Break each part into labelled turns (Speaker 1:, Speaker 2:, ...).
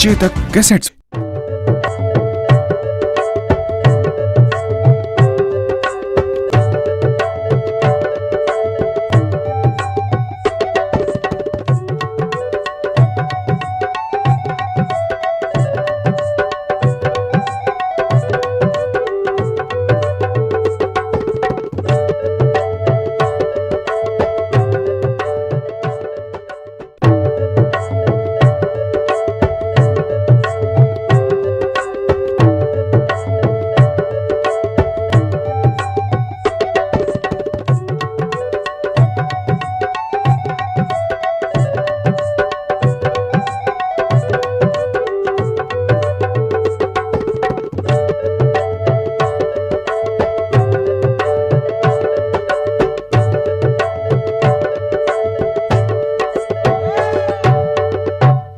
Speaker 1: Chetak cassettes.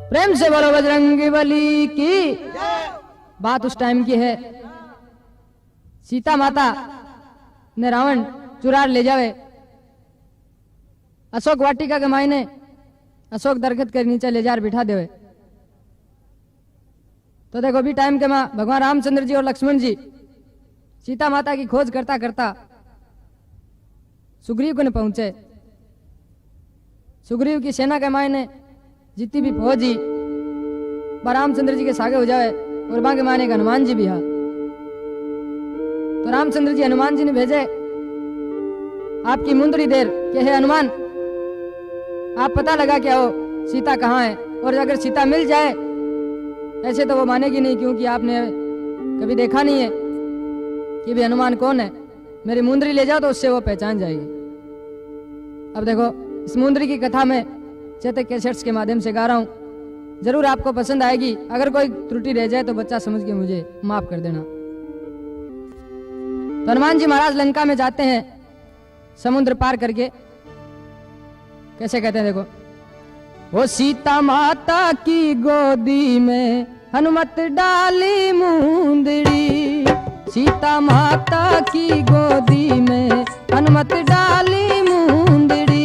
Speaker 2: प्रेम से बोलो बजरंगी बली की। बात उस टाइम की है, सीता माता ने रावण चुरार ले जावे अशोक वाटिका के मायने अशोक दरखत के नीचे ले जार बिठा देवे। तो देखो भी टाइम के माँ भगवान रामचंद्र जी और लक्ष्मण जी सीता माता की खोज करता करता सुग्रीव को न पहुंचे। सुग्रीव की सेना के मायने जितनी भी फौजी रामचंद्र जी के सागे हो जाए और बाकी माने का हनुमान जी भी हा। तो रामचंद्र जी हनुमान जी ने भेजे आपकी मुंदरी देर के है हनुमान, आप पता लगा क्या हो सीता कहाँ है, और अगर सीता मिल जाए ऐसे तो वो मानेगी नहीं, क्योंकि आपने कभी देखा नहीं है कि भी हनुमान कौन है। मेरी मुंदरी ले जाओ तो उससे वो पहचान जाएगी। अब देखो इस मुंदरी की कथा में चेतक कैसेट्स के माध्यम से गा रहा हूं, जरूर आपको पसंद आएगी। अगर कोई त्रुटि रह जाए तो बच्चा समझ के मुझे माफ कर देना। तो हनुमान जी महाराज लंका में जाते हैं समुद्र पार करके। कैसे कहते हैं देखो, वो सीता माता की गोदी में हनुमत डाली मुंदड़ी, सीता माता की गोदी में हनुमत डाली मुंदड़ी।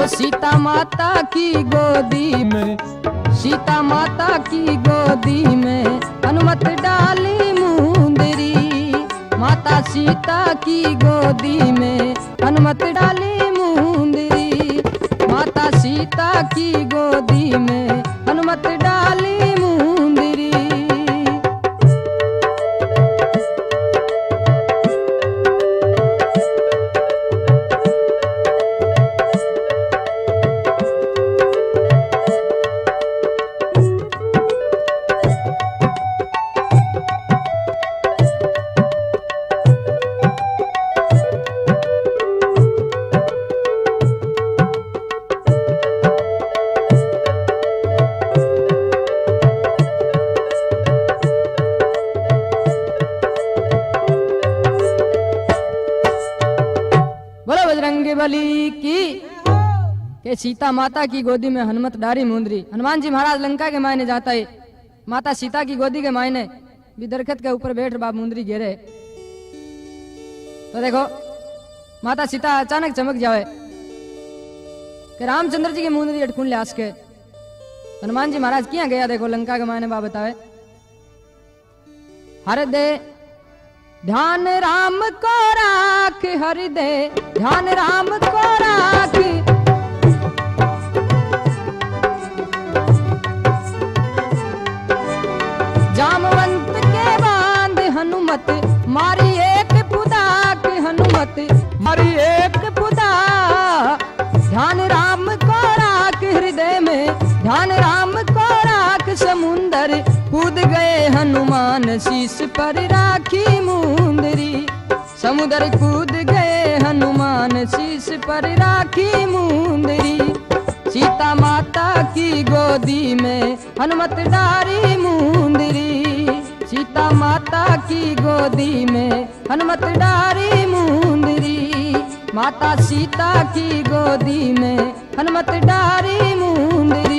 Speaker 2: सीता माता की गोदी में, सीता माता की गोदी में हनुमत डाली मुंदरी, माता सीता की गोदी में हनुमत डाली मुंदरी, माता सीता की गोदी में हनुमत डाली मुंदरी। बली की के सीता माता की गोदी में हनुमत डारी मुंदरी। हनुमान जी महाराज लंका के मायने जाता है, माता सीता की गोदी के मायने भी दरखत के ऊपर बैठ बाप मुंदरी घेरे। तो देखो माता सीता अचानक चमक जावे कि रामचंद्र जी की मुंदरी अटकून ले आस के। हनुमान जी महाराज क्या गया देखो लंका के मायने बा बतावे, हर दे ध्यान राम को राख, हरि दे ध्यान राम को राख, जामवंत के बांध हनुमत मारी एक पुदाक, हनुमत मारी एक पुदा। ध्यान राम को राख हृदय में, ध्यान राम को राख, समुंदर कूद गए हनुमान शीश पर राखी मुंदरी, समुद्र कूद गए हनुमान शीश पर राखी मुंदरी। सीता माता की गोदी में हनुमत डारी मुंदरी, सीता माता की गोदी में हनुमत डारी मुंदरी, माता सीता की गोदी में हनुमत डारी मुंदरी।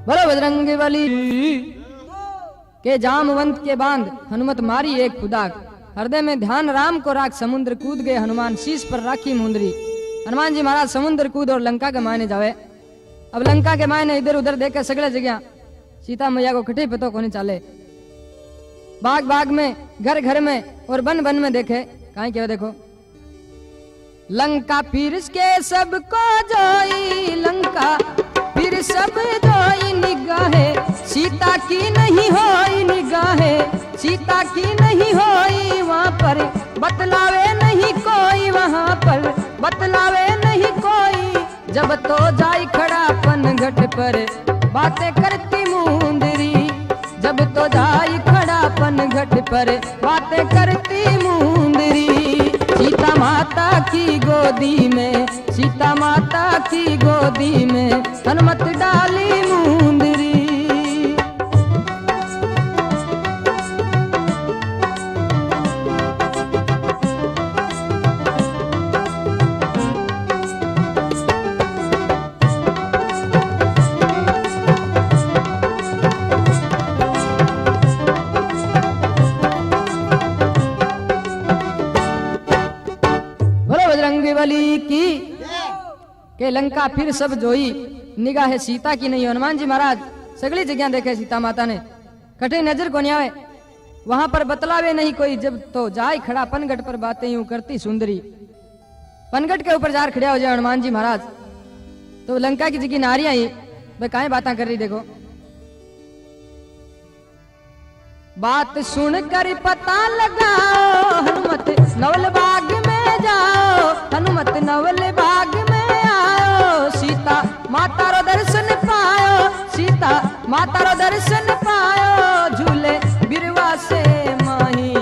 Speaker 2: बोलो बजरंग बली के जामवंत के बांध हनुमत मारी एक खुदाक, हृदय में ध्यान राम को राख, समुद्र कूद गए हनुमान शीश पर राखी मुंदरी। हनुमान जी महाराज समुद्र कूद और लंका के मायने जावे। अब लंका के मायने इधर उधर देखे सगले जगह सीता मैया को कटे पतो कोनी चाले। बाग बाग में, घर घर में और बन बन में देखे कहीं क्या देखो। लंका फिर के सबको जोई, लंका फिर सब जोई निगाहे, सीता की नहीं होई निगाहे, सीता की नहीं होई। वहाँ पर बतलावे नहीं कोई, वहाँ पर बतलावे नहीं कोई। जब तो जाई खड़ा पन घट पर बातें करती मुंदरी, जब तो जाई खड़ा पन घट पर बातें करती मुंदरी। सीता माता की गोदी में, सीता माता की गोदी में हनुमत डाली मुंदरी। बली की के लंका फिर सब जोई निगाह सीता की नहीं। हनुमान जी महाराज सगली जगह देखे सीता माता ने, कटे नजर को नहीं आवे, वहां पर बतलावे नहीं कोई। जब तो जाए खड़ा पनगट पर बातें यूं करती सुंदरी। पनगट के ऊपर जार खड़ा हो जाए हनुमान जी महाराज तो लंका की जगह नारियां ही वे काहे बातें कर रही देखो। बात सुनकर पता लगाओ, हनुमत नवल बाग में जाओ, हनुमत नवल बाग में आओ। सीता माता रो दर्शन पायो, सीता माता रो दर्शन पायो। झूले बिरवा से माही,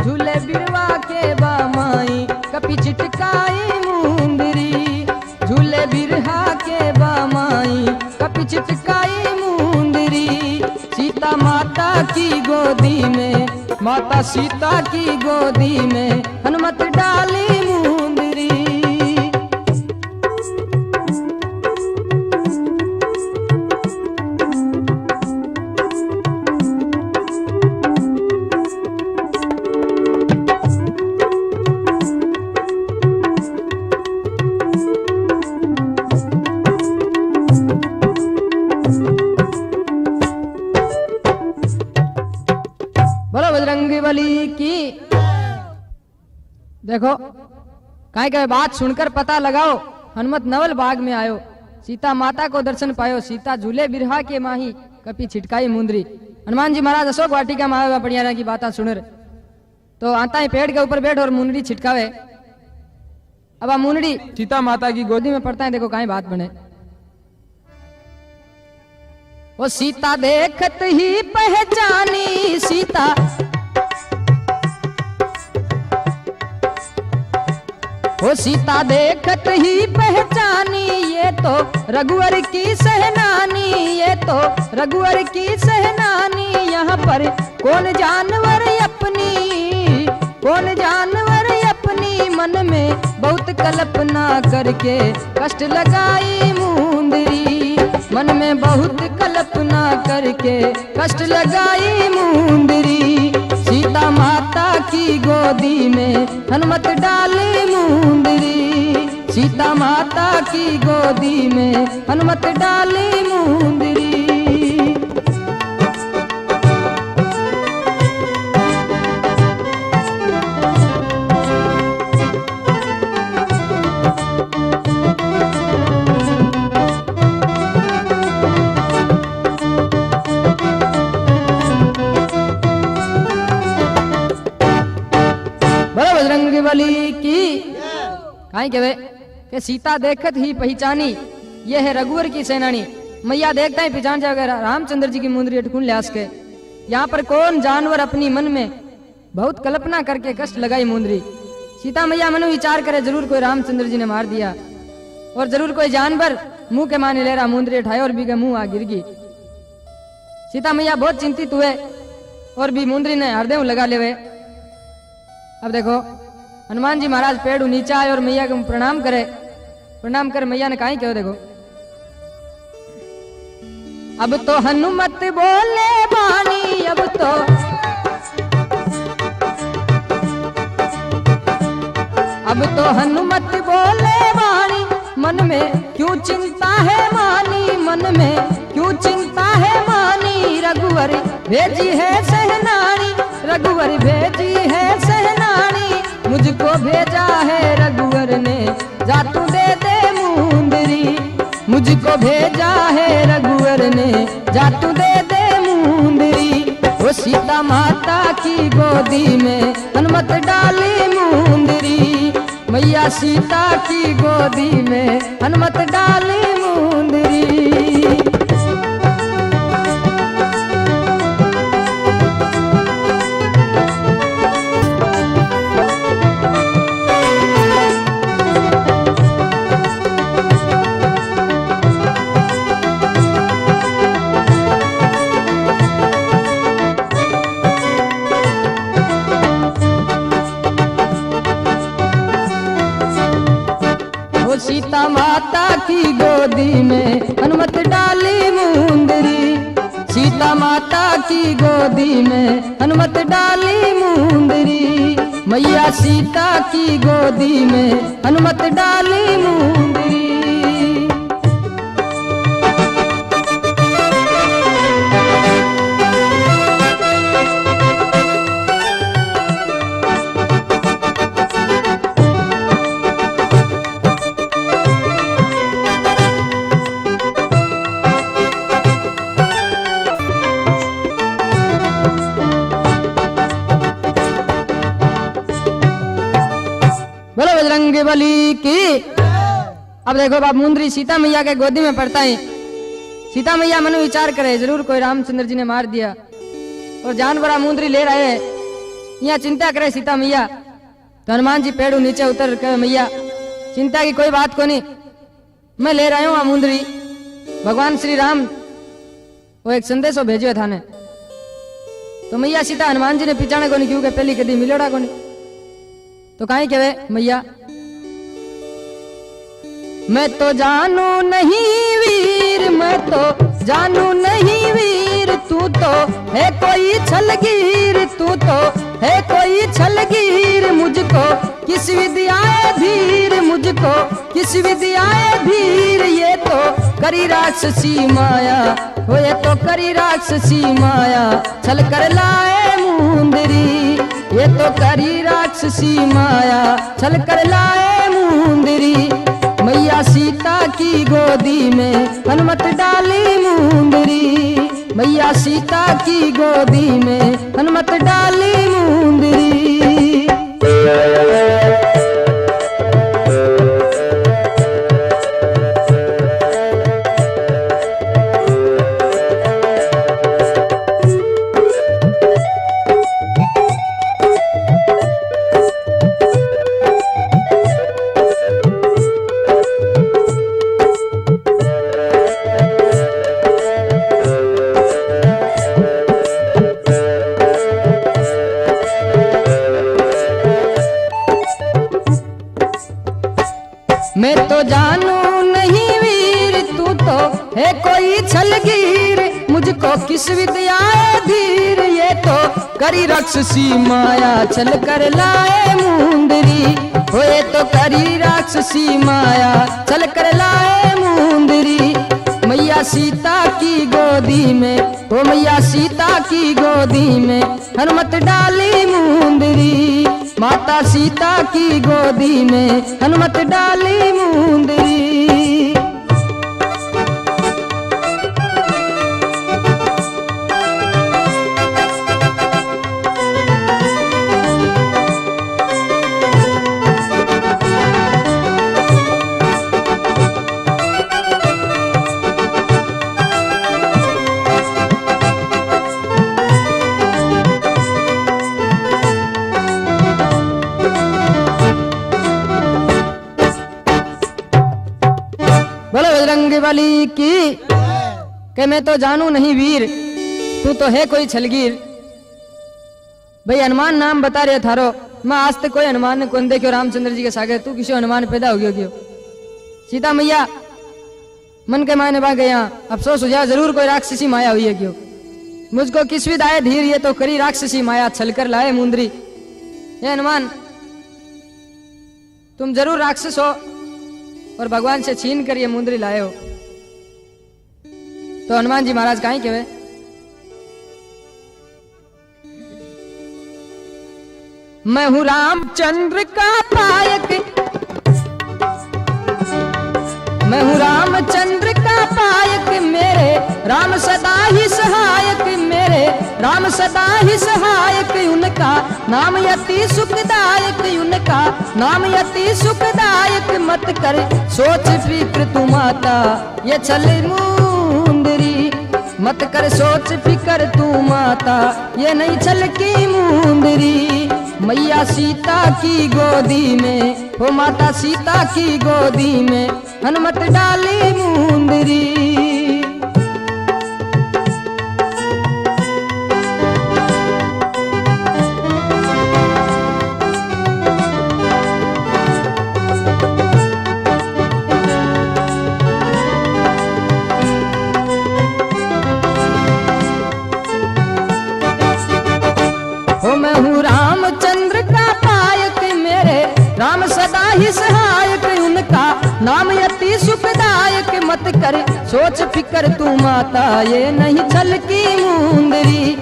Speaker 2: झूले बिरवा के बामाई, कपी चिटकाई मुंदरी। झूले बिरहा के बामाई, कपी चिटकाई मुंदरी। सीता माता की गोदी में, माता सीता की गोदी में हनुमत डाली मुंदरी। बजरंगी बली की देखो काहे कहे बात सुनकर पता लगाओ। हनुमत नवल बाग में आयो, सीता माता को दर्शन पायो। सीता झूले बिरहा के माही, कपी छिटकाई मुंदरी। हनुमान जी महाराज अशोक वाटिका में आवे पड़ियारा की बात सुन तो आता ही पेड़ के ऊपर बैठ और मुंदरी छिटकावे। अब आ मुंदरी सीता माता की गोदी में पड़ता है। देखो काहे बात बने। वो सीता देखत ही पहचानी, सीता वो सीता देखत ही पहचानी। ये तो रघुवर की सहनानी, ये तो रघुवर की सहनानी। यहाँ पर कौन जानवर अपनी, कौन जानवर अपनी। मन में बहुत कल्पना करके कष्ट लगाई मुंदरी, मन में बहुत कल्पना करके कष्ट लगाई मुंदरी। सीता माता की गोदी में हनुमत डाली मुंदरी, सीता माता की गोदी में हनुमत डाली मुंदरी। बजरंग बली की काहे कहवे कि सीता देखत ही पहचानी, ये है रघुवर की सेनानी। मैया देखता ही पहचान जाएगा रामचंद्र जी की मुंदरी अटकुन ल्यास के। यहाँ पर कौन जानवर अपनी मन में बहुत कल्पना करके कष्ट लगाई मुंदरी। सीता मैया मनो विचार करे जरूर कोई रामचंद्र जी ने मार दिया और जरूर कोई जानवर मुंह के माने ले रहा मुंदरी उठाए और भी के मुंह आ गिर गई। सीता मैया बहुत चिंतित हुए और भी मुंदरी ने हृदय लगा ले हुए। अब देखो हनुमान जी महाराज पेड़ नीचे आए और मैया को प्रणाम करे। प्रणाम कर मैया ने कहा क्यों देखो अब तो हनुमत बोले बानी अब तो हनुमत बोले बानी मन में क्यों चिंता है मानी मन में क्यों चिंता है मानी रघुवर भेजी है सहनानी रघुवर भेजी है सहनानी मुझको भेजा है रघुवर ने जा तू दे दे मुंदरी मुझको भेजा है रघुवर ने जा तू दे दे मुंदरी। वो सीता माता की गोदी में हनुमत डाली मुंदरी मैया सीता की गोदी में हनुमत डाली मुंदरी। सीता माता की गोदी में हनुमत डाली मुंदरी सीता माता की गोदी में हनुमत डाली मुंदरी मैया सीता की गोदी में हनुमत डाली मुंदरी। बजरंग बली की। अब देखो बाप मुंदरी सीता मैया के गोदी में पड़ता है। सीता मैया मन विचार करे जरूर कोई रामचंद्र जी ने मार दिया और जानवरा मुंदरी ले रहे यहाँ चिंता करे सीता मैया। तो हनुमान जी पेड़ नीचे उतर कर मैया चिंता की कोई बात को नहीं मैं ले रहा हूँ मुंदरी। भगवान श्री राम वो एक संदेशो भेजो था ने तो मैया सीता हनुमान जी ने पिछाने को नहीं क्योंकि पहली कदी मिलोड़ा को नहीं। तो काहे कहे मैया मैं तो जानू नहीं वीर मैं तो जानू नहीं वीर तू तो है कोई छलगीर तू तो है कोई छलगीर मुझको किस विद्याए धीर मुझको किस विद्याए धीर ये तो करी राक्षसी माया हो ये तो करी राक्षसी माया छल कर लाए मुंदरी ये तो करी राक्षसी माया छल कर लाए मुंदरी मैया सीता की गोदी में हनुमत डाली मुंदरी मैया सीता की गोदी में हनुमत डाली मुंदरी। मैं तो जानू नहीं वीर तू तो है कोई छलगीर मुझको किस विद्याए धीर ये तो करी राक्षसी माया छल कर लाए मुंदरी हो ये तो करी राक्षसी माया छल कर लाए मुंदरी मैया सीता की गोदी में हो मैया सीता की गोदी में हनुमत डाली मुंदरी माता सीता की गोदी में हनुमत डाली मुंदरी। बजरंग बली की कि मैं तो जानू नहीं वीर, तू तो है कोई छलगीर। भाई हनुमान नाम बता रहे थारो, मैं आज तक कोई हनुमान ने कौन देखियो रामचंद्र जी के सागे, तू किसी हनुमान पैदा हो गयो क्यों? सीता मैया मन के मायने बा गया, अफसोस हो जाए जरूर कोई राक्षसी माया हुई है क्यों? मुझको किस विद आए धीर, ये तो करी राक्षसी माया, छलकर लाए मुंदरी। ये हनुमान तुम जरूर राक्षस हो और भगवान से छीन कर ये मुंदरी लाए हो। तो हनुमान जी महाराज काहे कहे, मैं हूं रामचंद्र का पायक, मैं हूं रामचंद्र का पायक, मेरे राम सदा ही सहायक, मेरे राम सदा ही सहायक, उनका नाम यति सुखदायक, उनका नाम यति सुखदायक, मत कर सोच फिक्र तू माता ये छल मुंदरी, मत कर सोच फिक्र तू माता ये नहीं छल की मुंदरी। मैया सीता की गोदी में, हो माता सीता की गोदी में हनुमत डाली मुंदरी। हो मैं हूँ रामचंद्र का पायक, मेरे राम सदा ही सहायक, उनका नाम यति सुखदायक, मत कर सोच फिक्र तू माता ये नहीं छल की मुंदरी,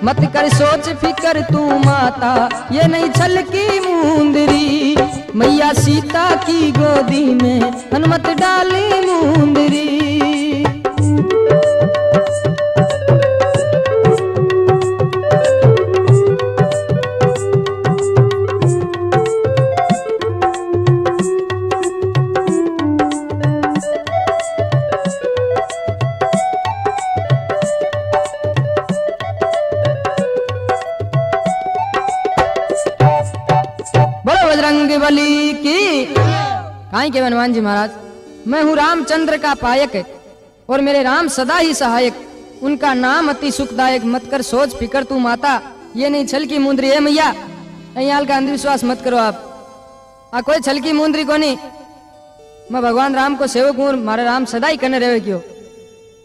Speaker 2: मत कर सोच फिक्र तू माता ये नहीं छल की मुंदरी। मैया सीता की गोदी में हनुमत डाली मुंदरी। बजरंग बली की काहे के हनुमान जी महाराज, मैं हूँ रामचंद्र का पायक और मेरे राम सदा ही सहायक, उनका नाम अति सुखदायक, मत कर सोच फिकर तू माता ये नहीं छल की मुंदरी। है मैया यहाँ का अंधविश्वास मत करो आप, कोई छल की मुंदरी को नहीं, मैं भगवान राम को सेवक हूँ, मारे राम सदा ही करने रहे क्यों,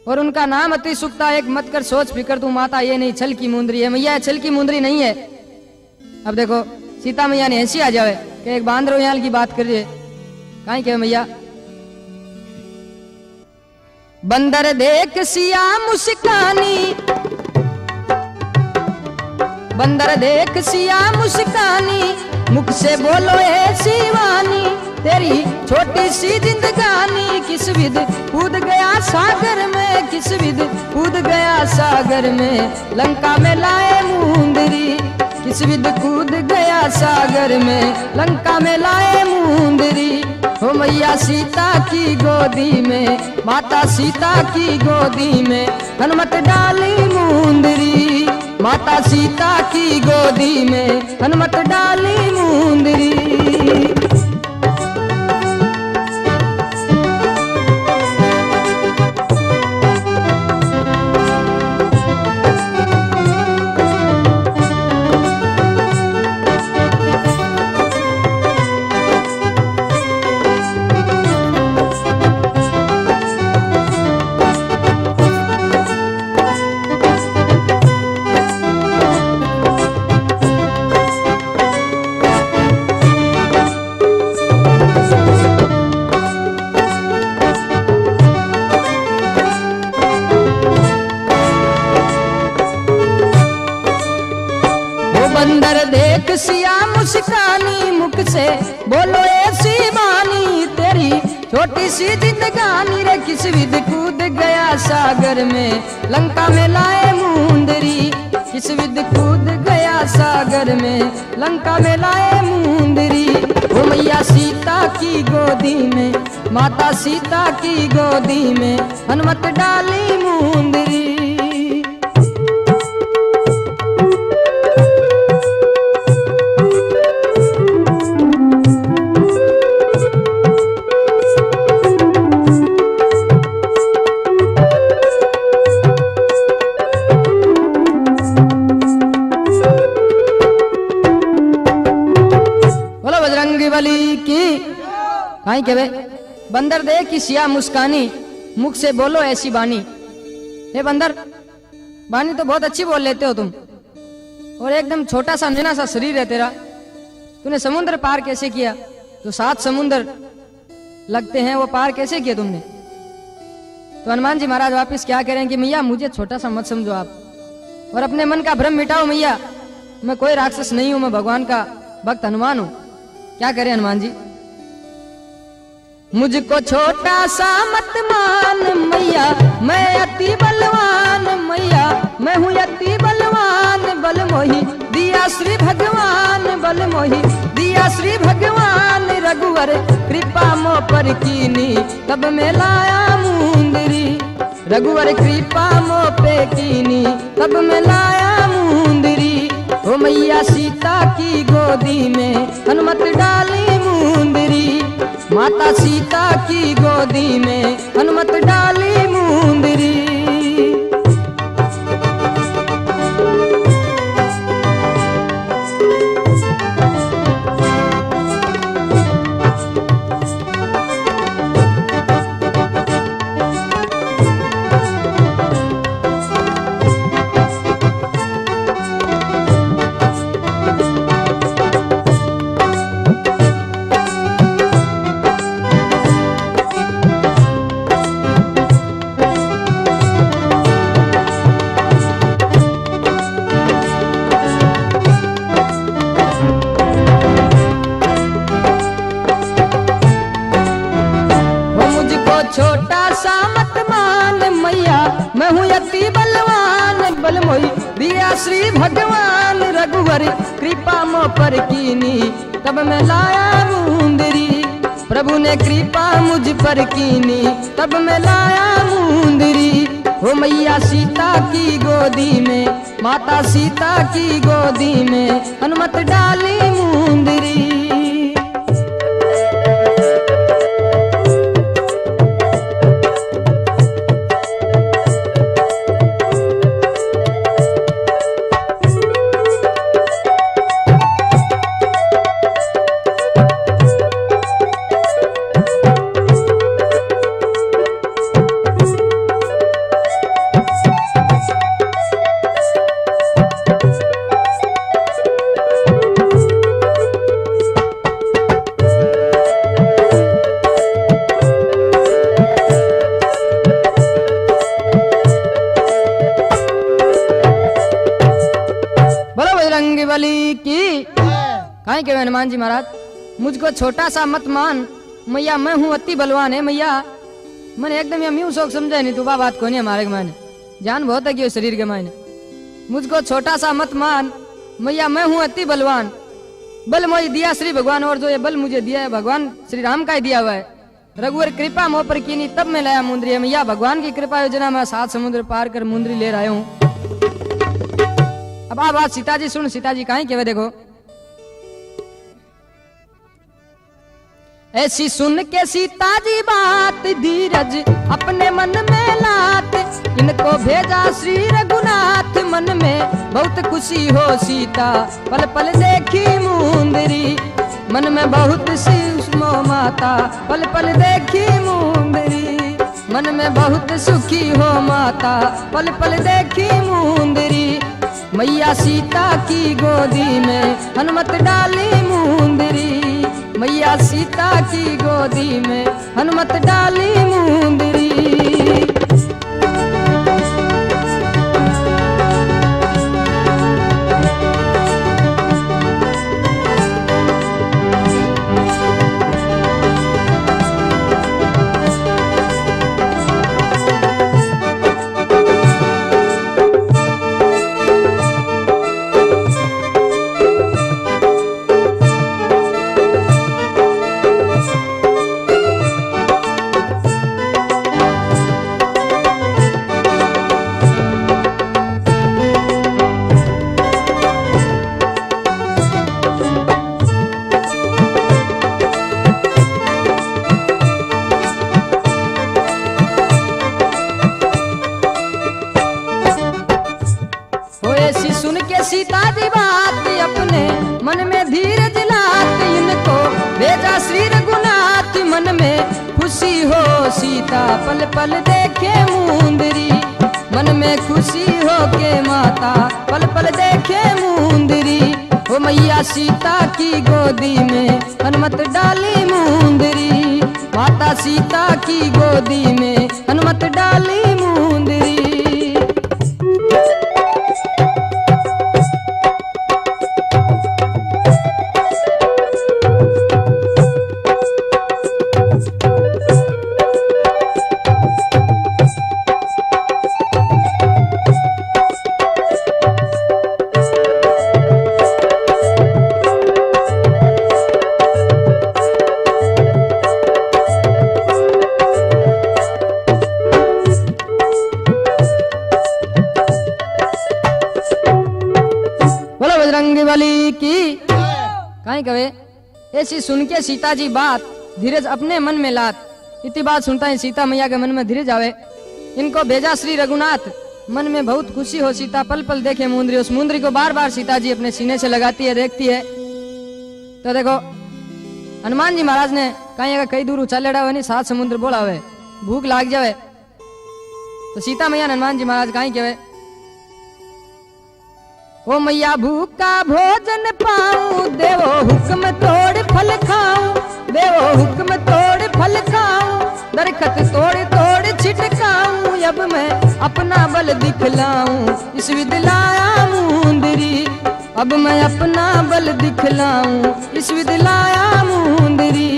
Speaker 2: और उनका नाम अति सुखदायक, मत कर सोच फिकर तू माता ये नहीं छल की मुंदरी। है मैया छल की मुंदरी नहीं है। अब देखो सीता मैया ने ऐसी आ जावे कि एक बांदर यहाँ की बात कर रही है, काहे के मैया, बंदर देख सिया मुस्कानी, बंदर देख सिया मुस्कानी, मुख से बोलो ऐसी वाणी, तेरी छोटी सी जिंदगानी, किस विध कूद गया सागर में, किस विध कूद गया सागर में, लंका में लाए मुंदरी, किस विध कूद गया सागर में, लंका में लाए मुंदरी। हो मैया सीता की गोदी में, माता सीता की गोदी में हनुमत डाली मुंदरी, माता सीता की गोदी में हनुमत डाली मुंदरी। बंदर देख सिया मुस्कानी, मुख से बोलो ऐसी वाणी, तेरी छोटी सी जिंदगानी, रे किस विध कूद गया सागर में, लंका में लाए मुंदरी, किस विध कूद गया सागर में, लंका में लाए मुंदरी। ओ मैया सीता की गोदी में, माता सीता की गोदी में हनुमत डाली मुंदरी। काई कहे बंदर दे कि सिया मुस्कानी मुख से बोलो ऐसी बानी। हे बंदर, बानी तो बहुत अच्छी बोल लेते हो तुम, और एकदम छोटा सा नैना सा शरीर है तेरा, तूने समुद्र पार कैसे किया? जो 7 समुद्र लगते हैं वो पार कैसे किया तुमने? तो हनुमान जी महाराज वापिस क्या करें कि मैया मुझे छोटा सा मत समझो आप, और अपने मन का भ्रम मिटाओ मैया, मैं कोई राक्षस नहीं हूं, मैं भगवान का भक्त हनुमान हूं। क्या करें हनुमान जी? मुझको छोटा सा मत मान मैया, मैं अति बलवान मैया, मैं हूँ अति बलवान, बल मोही दिया श्री भगवान, बल मोही दिया श्री भगवान, रघुवर कृपा मो पर कीनी तब मैं लाया मुंदरी, रघुवर कृपा मो पे कीनी तब मैं लाया मुंदरी। ओ मैया सीता की गोदी में हनुमत डाली मुंदरी, माता सीता की गोदी में हनुमत डाली मुंदरी। छोटा सा मत मान मैया, मैं हूँ अति बलवान, बल मोही दिया श्री भगवान, रघुवर कृपा मो पर कीनी तब मैं लाया मुंदरी, प्रभु ने कृपा मुझ पर कीनी तब मैं लाया मुंदरी। हो मैया सीता की गोदी में, माता सीता की गोदी में हनुमत डाली मुंदरी। बली की काहे के हनुमान जी महाराज, मुझको छोटा सा मत मान मैया, मैं हूँ अति बलवान है मैया, मैंने एकदम यह शौक समझा नहीं, तू बात को नहीं हमारे मायने जान बहुत है कि शरीर के मायने। मुझको छोटा सा मत मान मैया, मैं हूँ अति बलवान, बल मोही दिया श्री भगवान, और जो ये बल मुझे दिया है भगवान श्री राम का ही दिया हुआ है, रघुवर कृपा मोह पर कीनी तब मैं लाया मुंदरी। मैया भगवान की कृपा योजना में 7 समुद्र पार कर मुंदरी ले रहा हूँ। अब आ बात सीता जी सुन, सीता जी काहे के देखो, ऐसी सुन के सीता जी बात धीरज अपने मन में लात, इनको भेजा श्री रघुनाथ, मन में बहुत खुशी हो सीता पल पल देखी मुंदरी, मन में बहुत सी माता पल पल देखी मुंदरी, मन में बहुत सुखी हो माता पल पल देखी मुंदरी। मैया सीता की गोदी में हनुमत डाली मुंदरी, मैया सीता की गोदी में हनुमत डाली मुंदरी। खुशी हो सीता पल पल देखे मुंदरी, मन में खुशी हो के माता पल पल देखे मुंदरी। ओ मैया सीता की गोदी में हनुमत डाली मुंदरी, माता सीता की गोदी में हनुमत डाली मुंदरी। बजरंगबली की कहीं कहे ऐसी सुन के सीता जी बात धीरज अपने मन में लात। इतनी बात सुनता है सीता मैया के मन में धीरज आवे। इनको भेजा श्री रघुनाथ, मन में बहुत खुशी हो सीता पल पल देखे मुंदरी। उस मुंदरी को बार बार सीता जी अपने सीने से लगाती है, देखती है। तो देखो हनुमान जी महाराज ने कहीं कई दूर उछालेड़ा हुआ नहीं, 7 समुद्र बोला हुए, भूख लाग जावे तो सीता मैया हनुमान जी महाराज कहीं कहे ओ मैया भूखा भोजन पाऊं, देवो हुक्म तोड़ फल खाऊं, देवो हुक्म तोड़ फल खाऊं, दरखत तोड़ तोड़ छिटकाऊं, अब मैं अपना बल दिखलाऊं, इस विधि लाया मुंदरी, अब मैं अपना बल दिखलाऊं, इस विधि लाया मुंदरी।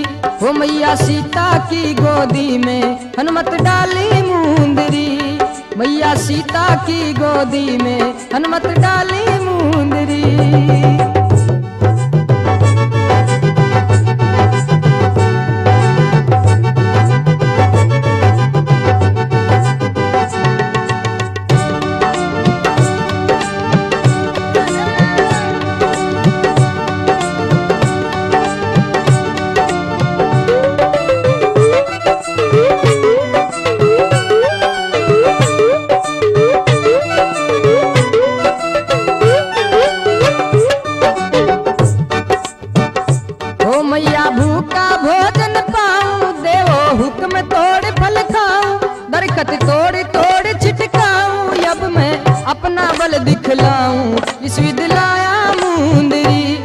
Speaker 2: ओ मैया सीता की गोदी में हनुमत डाली मुंदरी, मैया सीता की गोदी में हनुमत डाली मुंदरी। तोड़ तोड़ छिटकाऊं, अब मैं अपना बल दिखलाऊं, इस विधि लाया मुंदरी,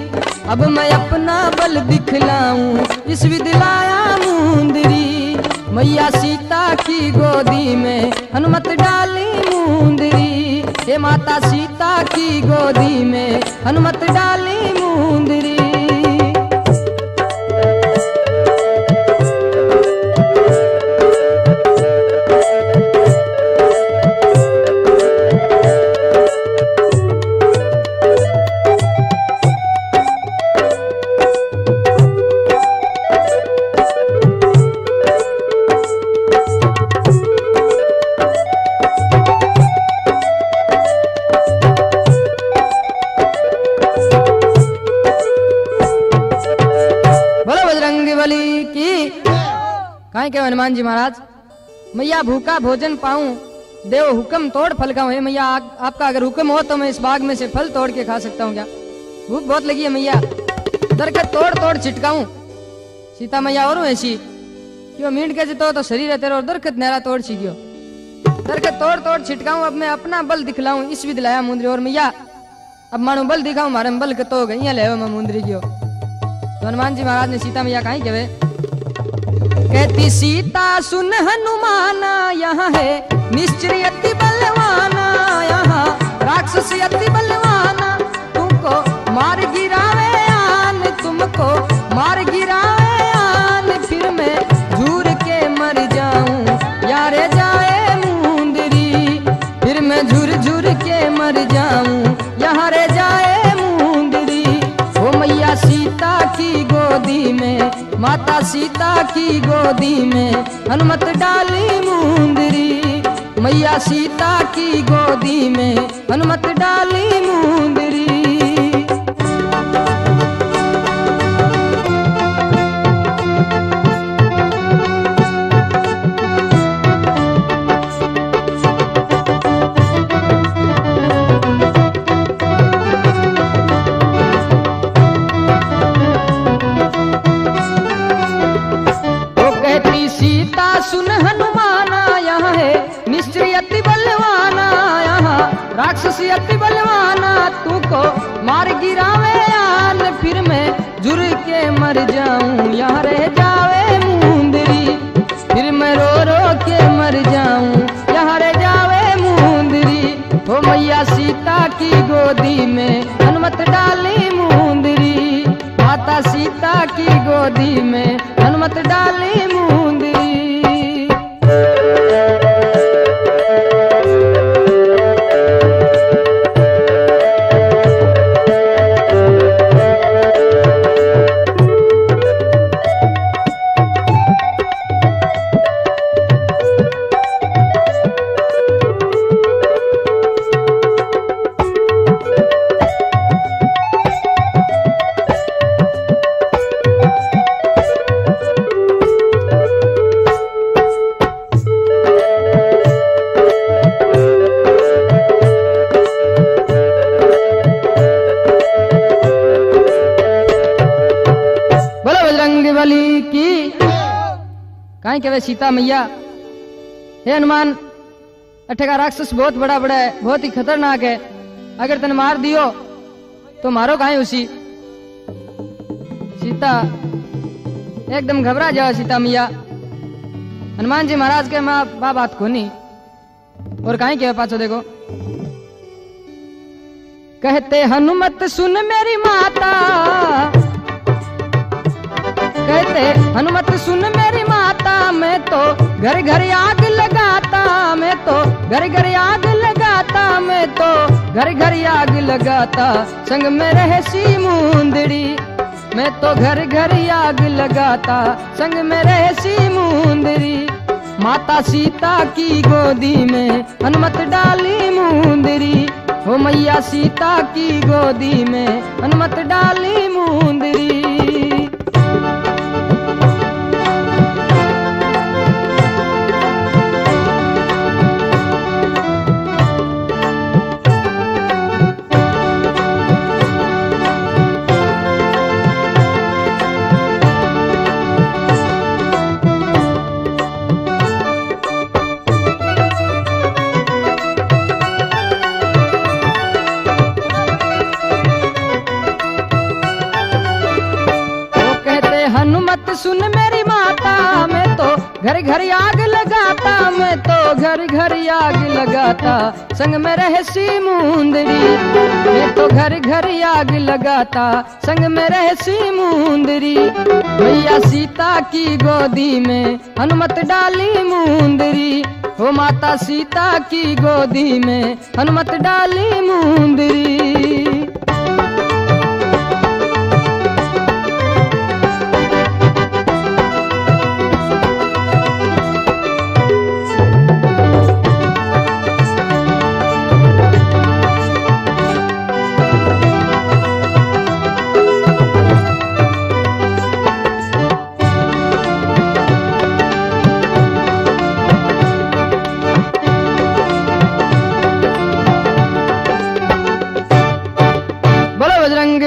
Speaker 2: अब मैं अपना बल दिखलाऊं, इस विधि लाया मुंदरी। मैया सीता की गोदी में हनुमत डाली मुंदरी, हे माता सीता की गोदी में हनुमत डाली मुंदरी। कहीं के हनुमान जी महाराज मैया भूखा भोजन पाऊं, देव हुक्म तोड़ फल खाऊं। हे मैया आपका अगर हुक्म हो तो मैं इस बाग में से फल तोड़ के खा सकता हूँ क्या? भूख बहुत लगी है मैया, दरखत तोड़ तोड़ छिटकाऊं। सीता मैया और ऐसी क्यों मीट के तो शरीर है तेरा और दरखत नहरा तोड़ छिकियो, दरखत तोड़ तोड़ छिटकाऊं, अब मैं अपना बल दिखलाऊं, इस विधि लाया मुंदरी। और मैया अब मानो बल दिखाऊं, मारे बल के तो गई ले मैं मुंदरी की। तो हनुमान जी महाराज ने सीता मैया कहीं कहे कहती सीता सुन हनुमाना, यहाँ है निश्चय अति बलवाना, यहाँ राक्षस अति बलवाना, तुमको मार गिरावे आन, तुमको मार गिरावे आन, फिर मैं झूर के मर जाऊं यारे जाए मुंदरी, फिर मैं झूर झूर के मर जाऊं यहाँ रे जाए मुंदरी। ओ मैया सीता की गोदी में, माता सीता की गोदी में हनुमत डाली मुंदरी, मैया सीता की गोदी में हनुमत डाली मुंदरी। सीता राक्षसी अति बलवाना तू को मार गिरावे आन, फिर मैं झुर के मर जाऊं यहाँ रह जावे मुंदरी, फिर मैं रो रो के मर जाऊं यहाँ रह जावे मुंदरी। हो मैया सीता की गोदी में हनुमत डाली मुंदरी, माता सीता की गोदी में हनुमत डाली मुंदरी। काई कहे सीता मैया, हे हनुमान अठे का राक्षस बहुत बड़ा बड़ा है, बहुत ही खतरनाक है, अगर तने मार दियो तो मारो काई उसी। सीता एकदम घबरा जाओ सीता मैया। हनुमान जी महाराज के माँ बाप बात को नहीं और काई कहे पाछो देखो, कहते हनुमत सुन मेरी माता, कहते हनुमत सुन मेरी माता, मैं तो घर घर आग लगाता, मैं तो घर घर आग लगाता, मैं तो घर घर आग लगाता, संग में रहसी मुंदड़ी, मैं तो घर घर आग लगाता, संग में रहसी मुंदरी। माता सीता की गोदी में हनुमत डाली मुंदरी, हो मैया सीता की गोदी में हनुमत डाली मुंदरी। हनुमत सुन मेरी माता, मैं तो घर घर आग लगाता, मैं तो घर घर आग लगाता, संग में रहसी मुंदरी, मैं तो घर घर आग लगाता, संग में रहसी मुंदरी। मैया सीता की गोदी में हनुमत डाली मुंदरी, हो माता सीता की गोदी में हनुमत डाली मुंदरी।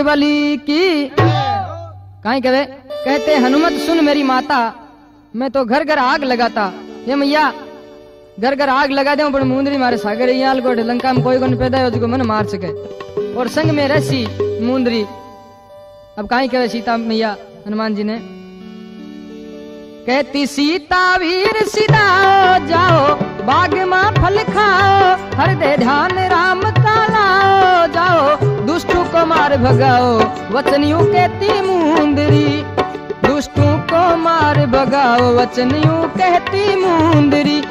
Speaker 2: बली की काई कहे, कहते हनुमत सुन मेरी माता, मैं तो घर घर आग लगाता, ये मैया घर घर आग लगा दे पर मुंदरी मारे सागर यहाँ को लंका में कोई को पैदा हो जो मन मार सके, और संग में रहसी मुंदरी। अब काई कहे सीता मैया हनुमान जी ने, कहती सीता वीर सीधा जाओ बाग मां फल खाओ, हर दे ध्यान राम का लाओ, जाओ दुष्टों को मार भगाओ, वचनियों कहती मुंदरी, दुष्टों को मार भगाओ, वचनियों कहती मुंदरी।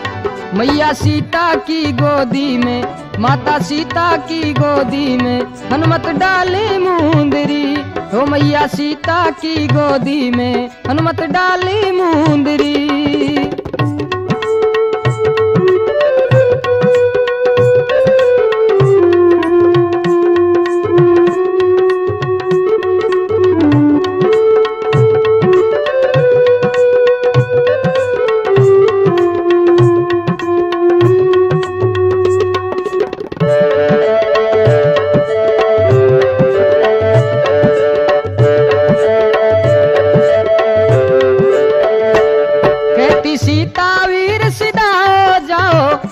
Speaker 2: मैया सीता की गोदी में, माता सीता की गोदी में हनुमत डाली मुंदरी, हो मैया सीता की गोदी में हनुमत डाली मुंदरी।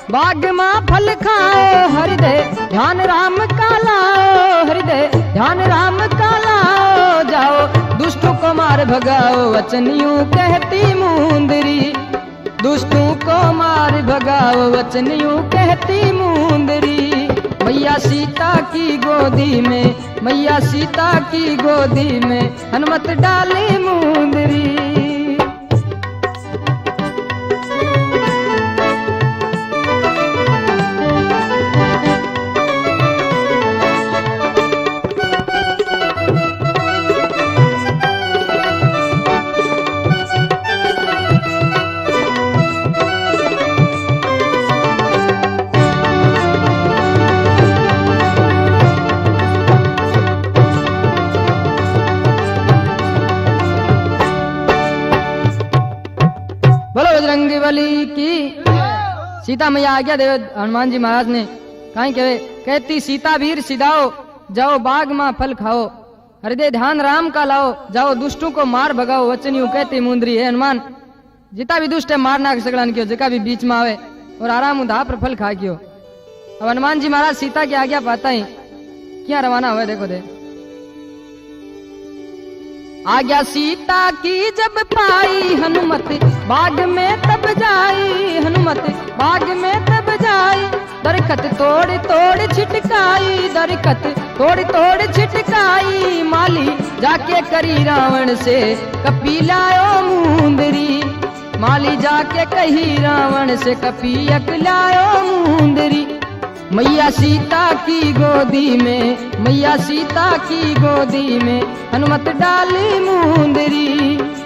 Speaker 2: बाग मां फल खाओ, हृदय ध्यान राम का लाओ, हृदय ध्यान राम का लाओ, जाओ दुष्टों को मार भगाओ, वचन यूं कहती मुंदरी, दुष्टों को मार भगाओ, वचन यूं कहती मुंदरी। मैया सीता की गोदी में, मैया सीता की गोदी में हनुमत डाली मुंदरी। बजरंगी बली की। सीता मैया आज्ञा देव हनुमान जी महाराज ने कहीं कहे, कहती सीता वीर सिधाओ, जाओ बाग मां फल खाओ, हृदय ध्यान राम का लाओ, जाओ दुष्टों को मार भगाओ, वचन यूं कहती मुंदरी। है हनुमान, जिता भी दुष्ट है मारना सगड़ान क्यों, जका भी बीच में आवे और आराम उधा पर फल खा क्यों। अब हनुमान जी महाराज सीता की आज्ञा पाता ही क्या रवाना हुआ, देखो दे। आज्ञा सीता की जब पाई, हनुमत बाग में तब जाई, हनुमत बाग में तब जाई, दरखत तोड़ तोड़ छिटकाई, दरखत तोड़ तोड़ छिटकाई, माली जाके करी रावण से कपी लायो मुंदरी, माली जाके कही रावण से कपी लायो मुंदरी। मैया सीता की गोदी में, मैया सीता की गोदी में हनुमत डाली मुंदरी,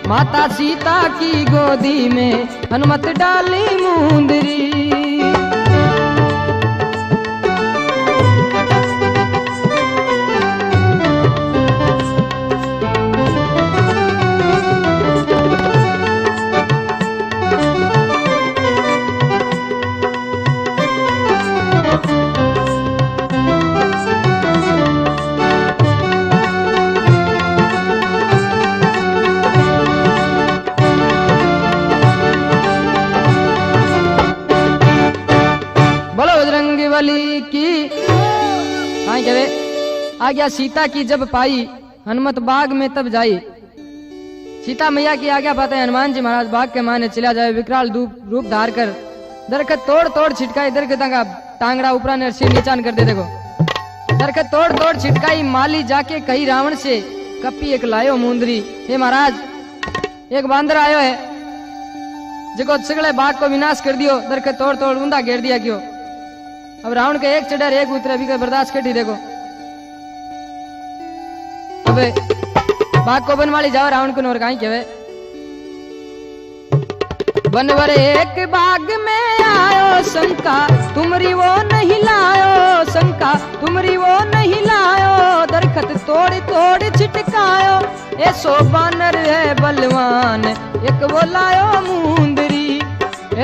Speaker 2: माता सीता की गोदी में हनुमत डाली मुंदरी। बली की। हाँ कहे, आज्ञा सीता की जब पाई, हनुमत बाग में तब जाई। सीता मैया की आज्ञा पाते हनुमान जी महाराज बाग के माने चला जाए, विकराल रूप धार कर दरखत तोड़ तोड़ छिटकाई, दरखत का टांगड़ा ऊपरा ने सिर नीचान कर दे। देखो दरखत तोड़ तोड़ छिटकाई, माली जाके कही रावण से कपी एक लायो मुंदरी। हे महाराज, एक बांदर आयो है जो सगले बाग को विनाश कर दियो, दरखत तोड़ तोड़ ऊंधा घेर दिया क्यों। अब रावण के एक चढ़र एक उतरे भी बर्दाश्त कर दी। देखो अब बाग को बनवाली जाओ, रावण को नोर कहीं कहवे, बनवर एक बाग में आयो, शंका तुमरी वो नहीं लायो, शंका तुमरी वो नहीं लायो, दरखत तोड़ तोड़ छिटकायो, ऐसो बानर है बलवान एक वो लायो मुंदरी,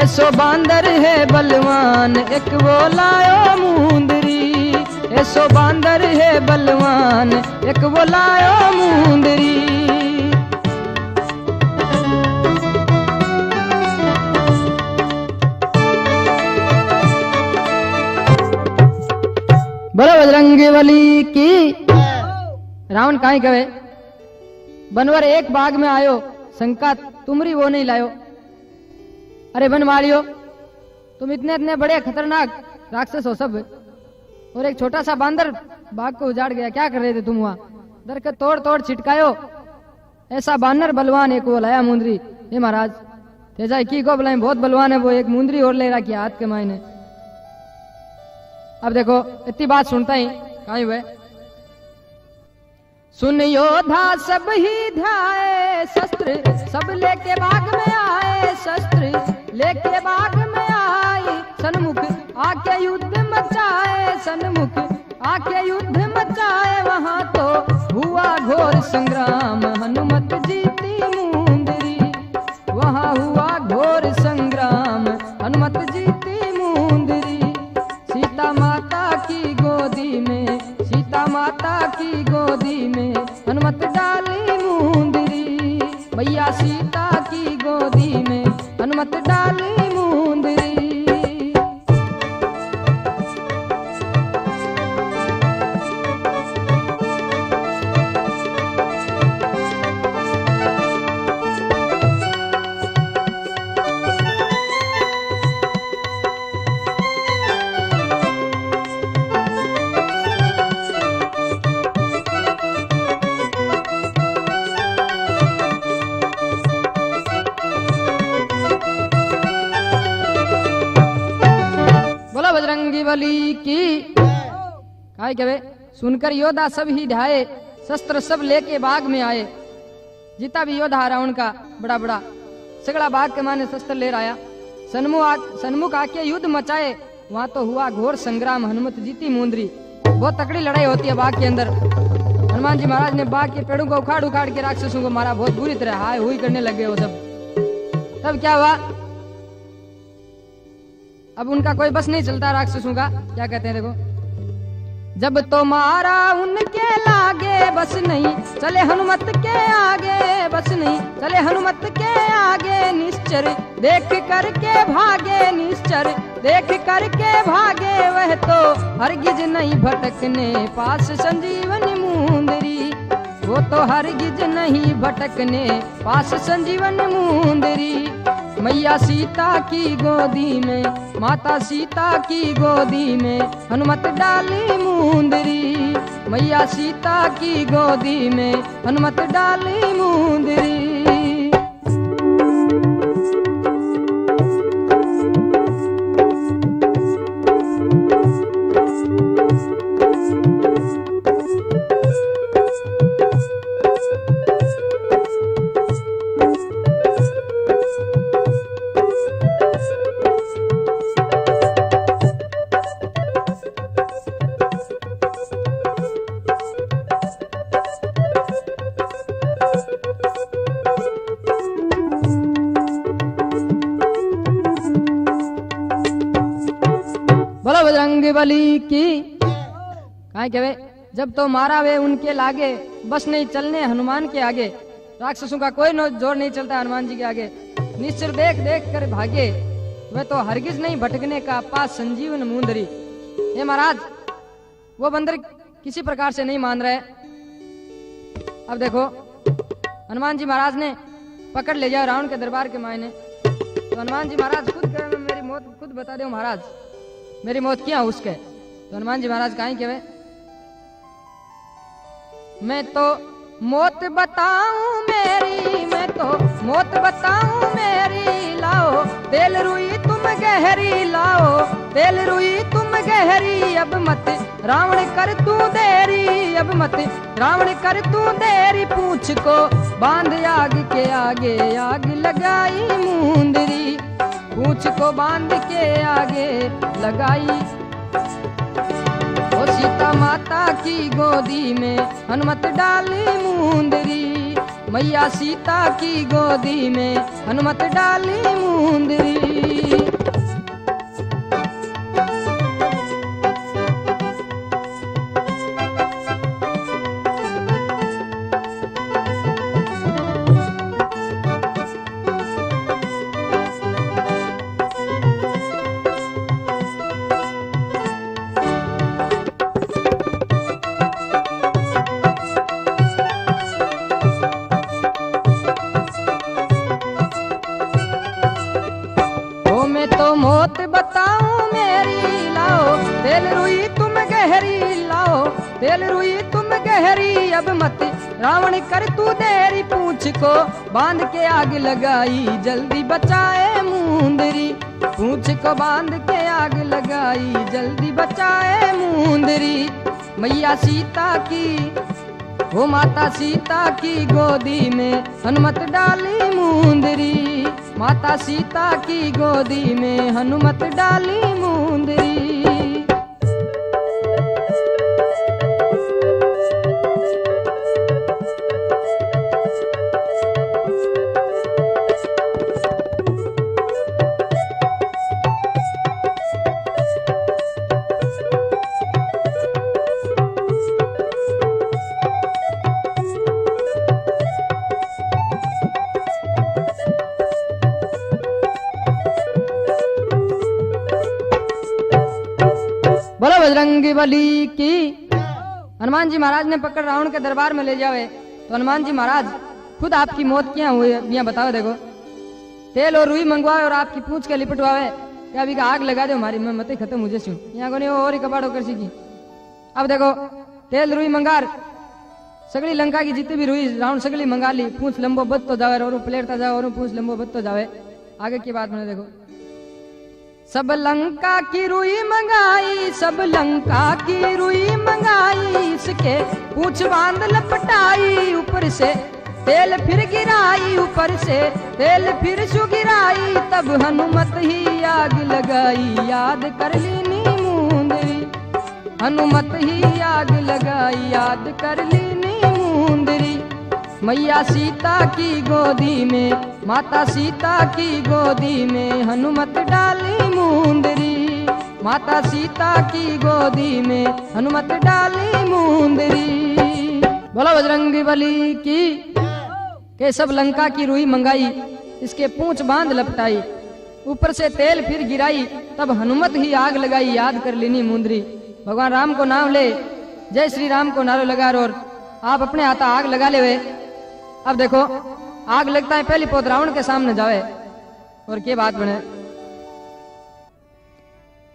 Speaker 2: ऐसो बांदर है बलवान एक वो लायो मुंदरी, ऐसो बांदर है बलवान एक वो लायो मुंदरी। बोलो बजरंगी बली की। रावण काहे कहे, बनवर एक बाग में आयो, शंका तुमरी वो नहीं लायो। अरे बनवालियो, तुम इतने इतने बड़े खतरनाक राक्षस हो सब, और एक छोटा सा बांदर बाग को उजाड़ गया, क्या कर रहे थे तुम वहां। दरखत तोड़ तोड़ छिटकायो, ऐसा बानर बलवान एक वो लाया मुंदरी। हे महाराज तेजा की को बुलाए, बहुत बलवान है वो, एक मुंदरी और ले रखी हाथ के मायने। अब देखो इतनी बात सुनता ही कहीं हुए, सुन योधा सब ही ध्याए, शस्त्र सब लेके बाग में आए, शस्त्र लेके बाग में आई, सन्मुख आके युद्ध मचाए, सन्मुख आके युद्ध मचाए, वहां तो हुआ घोर संग्राम, हनुमत जीती मुंदरी, वहां हुआ घोर संग्राम, हनुमत जीती मुंदरी। सीता माता की गोदी में, सीता माता की गोदी में हनुमत डाली मुंदरी, मैया सीता की गोदी में हनुमत डाली मुंदरी। बजरंगी बली की काय कहे। सुनकर योद्धा सब ही ढाए, शस्त्र सब लेके बाग में आए। जितना भी योद्धा रावण का बड़ा बड़ा सगड़ा बाग के माने शस्त्र ले आया। सन्मुख आके युद्ध मचाए। वहां तो हुआ घोर संग्राम, हनुमत जीती मुंदरी। बहुत तकड़ी लड़ाई होती है बाग के अंदर। हनुमान जी महाराज ने बाग के पेड़ों को उखाड़ उखाड़ के राक्षसों को मारा, बहुत बुरी तरह हाय हुई करने लगे वो सब। तब क्या हुआ, अब उनका कोई बस नहीं चलता राक्षसों का। क्या कहते हैं देखो, जब तो मारा उनके लागे बस नहीं चले हनुमत के आगे, बस नहीं चले हनुमत के आगे। निश्चर देख करके भागे, निश्चर देख करके भागे। वह तो हरगिज नहीं भटकने पास संजीवनी मुंदरी, वो तो हरगिज नहीं भटकने पास संजीवन मुंदरी। मैया सीता की गोदी में, माता सीता की गोदी में हनुमत डाली मुंदरी। मैया सीता की गोदी में हनुमत डाली मुंदरी। बजरंगी बली की काय कहे। जब तो मारा वे उनके लागे, बस नहीं चलने हनुमान के आगे। राक्षसों का कोई जोर नहीं चलता हनुमान जी के आगे। निश्चर देख देख कर भागे, वह तो हरगिज नहीं भटकने का पास संजीवन मुंदरी। हे महाराज, वो बंदर किसी प्रकार से नहीं मान रहे। अब देखो हनुमान जी महाराज ने पकड़ ले जाओ रावण के दरबार के मायने। तो हनुमान जी महाराज खुद कह, मेरी मौत खुद बता दो महाराज, मेरी मौत क्या उसके। तो हनुमान जी महाराज कहीं कहे, मैं तो मौत बताऊं मेरी, मैं तो मौत बताऊं मेरी। लाओ तेल रुई तुम गहरी, लाओ तेल रुई तुम गहरी। अब मत रावण कर तू देरी, अब मत रावण कर तू देरी। पूछ को बांध आग के आगे, आग लगाई मुंदरी। पूछ को बांध के आगे लगाई। ओ सीता माता की गोदी में हनुमत डाली मुंदरी। मैया सीता की गोदी में हनुमत डाली मुंदरी। मौत बताऊं मेरी, लाओ तेल रुई तुम गहरी, लाओ तेल रुई तुम गहरी। अब मत रावण कर तू देरी। पूछ को बांध के आग लगाई, जल्दी बचाए मुंदरी। पूछ को बांध के आग लगाई, जल्दी बचाए मुंदरी। मैया सीता की, वो माता सीता की गोदी में हनुमत डाली मुंदरी। माता सीता की गोदी में हनुमत डाली मुंदरी। बोलो बजरंगी बली की। हनुमान जी महाराज ने पकड़ रावण के दरबार में ले जावे। तो हनुमान जी महाराज खुद आपकी मौत क्या हुई है बताओ। देखो तेल और रुई मंगवाए और आपकी पूंछ के लिपटवावे। क्या अभी का आग लगा दो हमारी, मैं मत खत्म मुझे सुन यहाँ को नहीं और ही कबाड़ो कर सीखी। अब देखो तेल रुई मंगार, सगली लंका की जितनी भी रुई रावण सगली मंगा ली। पूंछ लंबो बद तो जावे और प्लेटता जावे और पूंछ लंबो बद तो जावे। आगे की बात मैंने देखो, सब लंका की रुई मंगाई, सब लंका की रुई मंगाई, इसके पूछ बांध लपटाई, ऊपर से तेल फिर गिराई, ऊपर से तेल फिर सु गिराई, तब हनुमत ही आग लगाई, याद कर लीनी मुंदरी, हनुमत ही आग लगाई, याद कर लीनी मुंदरी। मैया सीता की गोदी में, माता सीता की गोदी में हनुमत डाली मुंदरी, माता सीता की गोदी में हनुमत डाली मुंदरी। बोलो बजरंगी बली की। के सब लंका की रुई मंगाई, इसके पूंछ बांध लपटाई, ऊपर से तेल फिर गिराई, तब हनुमत ही आग लगाई, याद कर लेनी मुंदरी। भगवान राम को नाम ले, जय श्री राम को नारो लगा, और आप अपने हाथा आग लगा ले वे। अब देखो आग लगता है, पहली पोत रावण के सामने जावे और क्या बात बने।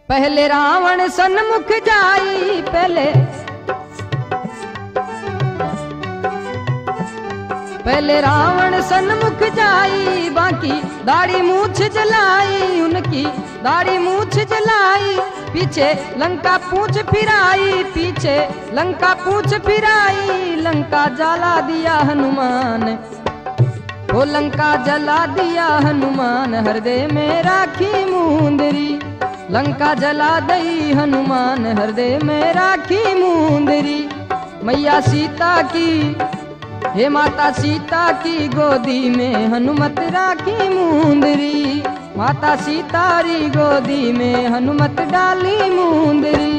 Speaker 2: पहले रावण सन्मुख जाई, पहले रावण सन्मुख जाई, बाकी दाढ़ी मूछ जलाई, उनकी दाढ़ी मूछ जलाई, पीछे लंका पूछ फिराई, पीछे लंका पूछ फिराई, लंका जला दिया हनुमान, वो लंका जला दिया हनुमान, हृदय में राखी मुंदरी, लंका जला दई हनुमान, हृदय में राखी मुंदरी। मैया सीता की, हे माता सीता की गोदी में हनुमत राखी मुंदरी, माता सीतारी गोदी में हनुमत डाली मुंदरी।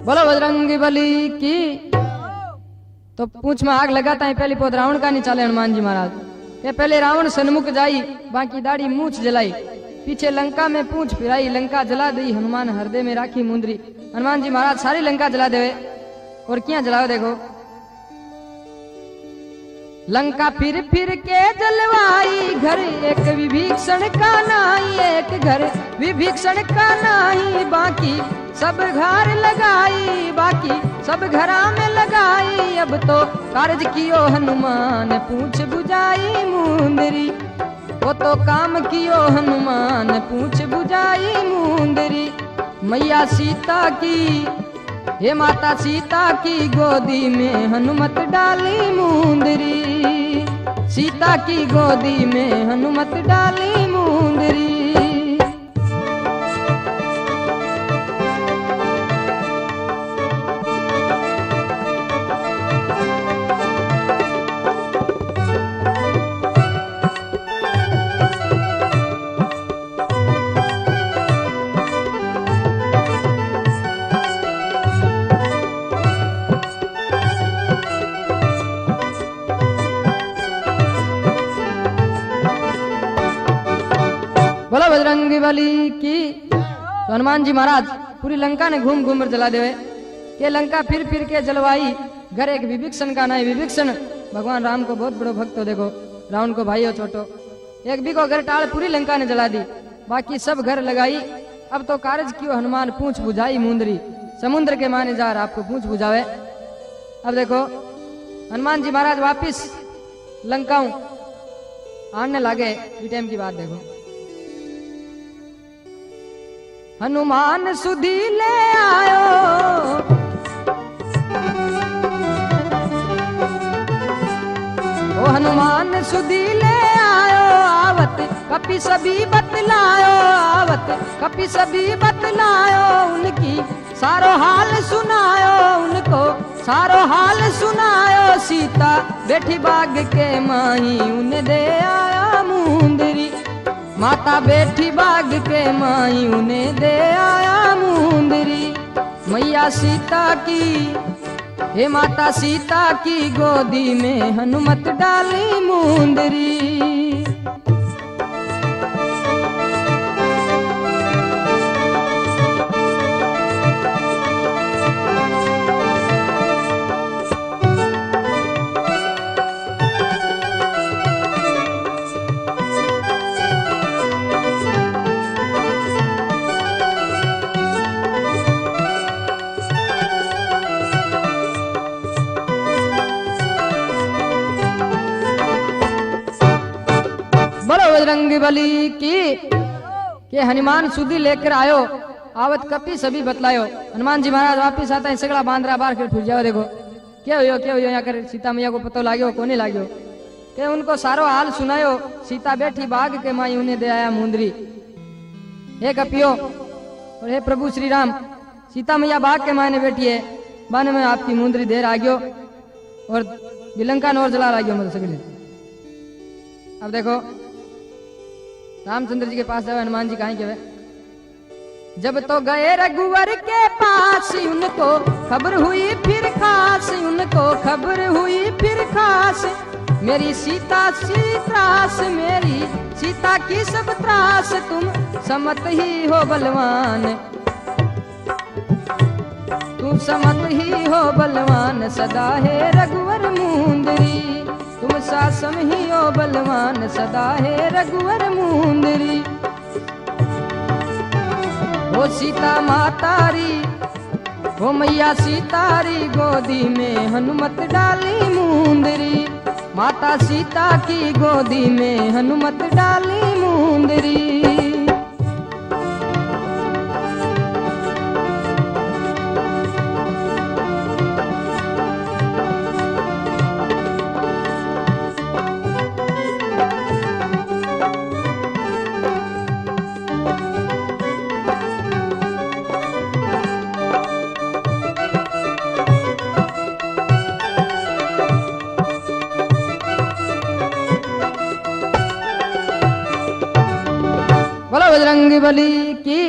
Speaker 2: बोलो बजरंगी बली की। तो पूंछ में आग लगाता है, पहली पोत रावण का नहीं चाले हनुमान जी महाराज के। पहले रावण सन्मुख जाई, बाकी दाढ़ी मूछ जलाई, पीछे लंका में पूंछ फिराई, लंका जला दी हनुमान, हृदय में राखी मुंदरी। हनुमान जी महाराज सारी लंका जला देवे, और क्या जलाओ देखो। लंका फिर फिर के जलवाई, घर एक विभीषण का नाही, एक घर विभीषण का नाही, बाकी सब घर लगाई, बाकी सब घरा में लगाई, अब तो कार्य कियो हनुमान, पूछ बुझाई मुंदरी, वो तो काम कियो हनुमान, पूछ बुझाई मुंदरी। मैया सीता की, हे माता सीता की गोदी में हनुमत डाली मुंदरी, सीता की गोदी में हनुमत डाली मुंदरी। बोला बजरंगी बली की। तो हनुमान जी महाराज पूरी लंका ने घूम घूम कर जला देवे, के लंका फिर फिर के जलवाई, घर एक विभीषण का नहीं, विभीषण भगवान राम को बहुत बड़ो भक्त हो, देखो रावण को भाई हो छोटो, एक भी को घर टाल पूरी लंका ने जला दी, बाकी सब घर लगाई, अब तो कार्य क्यों हनुमान, पूछ बुझाई मुंदरी, समुद्र के माने जा रहा आपको पूछ बुझावे। अब देखो हनुमान जी महाराज वापिस लंकाऊ आने लगे, टाइम की बात देखो। हनुमान सुधी ले आयो, ओ हनुमान सुधी ले आयो, आवत कपि सभी बतलायो, आवत कपि सभी बतलायो, उनकी सारो हाल सुनायो, उनको सारो हाल सुनायो, सीता बैठी बाग के माही, उन्हें दे आया मुंदरी, माता बैठी बाग के माई, उन्हें दे आया मुंदरी। मैया सीता की, हे माता सीता की गोदी में हनुमत डाली मुंदरी। बजरंग बली की। कि हनुमान सुधी लेकर आयो, आवत कपी सभी बतलायो। हनुमान जी महाराज वापिस आता है, सगड़ा बांद्रा बार के फिर जाओ, देखो क्या हो यहाँ कर सीता मैया को पतो लाग्यो कोने लाग्यो, के उनको सारो हाल सुनायो। सीता बैठी बाग के माई उन्हें दे आया मुंदरी। हे कपियो और हे प्रभु श्री राम, सीता मैया बाग के मायने बैठी है, बाने में आपकी मुंदरी देर आ गयो और बिलंका नोर जला ला गयो मतलब सगले। अब देखो रामचंद्र जी के पास जावे हनुमान जी कहीं के वे, जब तो गए रघुवर के पास उनको खबर हुई फिर खास, उनको खबर हुई फिर खास। मेरी सीता सी त्रास, मेरी सीता की सब त्रास, तुम समत ही हो बलवान, तुम समत ही हो बलवान, सदा है रघुवर मुंदरी, तुम सासम ही हो बलवान, सदा है रघुवर मुंदरी। ओ सीता मातारी, ओ मैया सीतारी, गोदी में हनुमत डाली मुंदरी, माता सीता की गोदी में हनुमत डाली मुंदरी। बजरंग बली की